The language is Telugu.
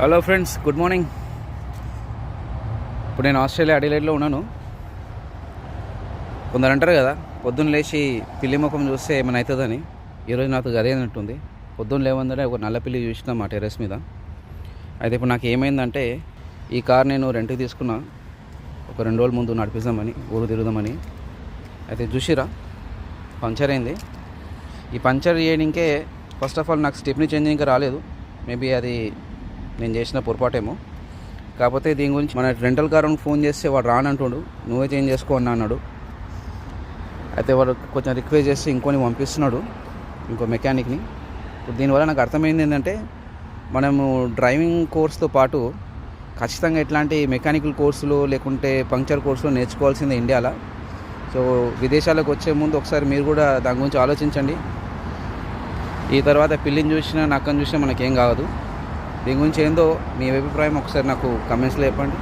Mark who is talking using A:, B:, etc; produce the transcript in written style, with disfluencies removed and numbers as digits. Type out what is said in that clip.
A: Hello friends, good morning. ఇప్పుడు నేను ఆస్ట్రేలియా అడిలైడ్లో ఉన్నాను. కొందరు అంటారు కదా, పొద్దున్న లేచి పిల్లి ముఖం చూస్తే ఏమైనా అవుతుందని. ఈరోజు నాకు అదే అన్నట్టుంది. పొద్దున్న లేవందనే ఒక నల్ల పిల్లి చూసిన మా టెర్రస్ మీద. అయితే ఇప్పుడు నాకు ఏమైందంటే, ఈ కార్ నేను రెంట్కి తీసుకున్నా ఒక 2 రోజుల ముందు నడిపిద్దామని, ఊరు తిరుగుదామని. అయితే చూసిరా, పంచర్ అయింది. ఈ పంచర్ చేయడానికే ఫస్ట్ ఆఫ్ ఆల్ నాకు స్టెప్నీ చేంజ్ ఇంకా రాలేదు. మేబీ అది నేను చేసిన పొరపాటేమో. కాకపోతే దీని గురించి మన రెంటల్ కార్ ఫోన్ చేస్తే వాడు రానంటుడు, నువ్వే చేంజ్ చేసుకో అన్నాడు. అయితే వాడు కొంచెం రిక్వెస్ట్ చేసి ఇంకొని పంపిస్తున్నాడు, ఇంకో మెకానిక్ని. ఇప్పుడు దీనివల్ల నాకు అర్థమైంది ఏంటంటే, మనము డ్రైవింగ్ కోర్స్తో పాటు ఖచ్చితంగా ఇట్లాంటి మెకానికల్ కోర్సులు లేకుంటే పంక్చర్ కోర్సులు నేర్చుకోవాల్సిందే ఇండియాలో. సో విదేశాలకు వచ్చే ముందు ఒకసారి మీరు కూడా దాని గురించి ఆలోచించండి. ఈ తర్వాత పిల్లిని చూసినా నక్కని చూసినా మనకేం కాదు. దీని గురించి ఏందో మీ అభిప్రాయం ఒకసారి నాకు కమెంట్స్లో చెప్పండి.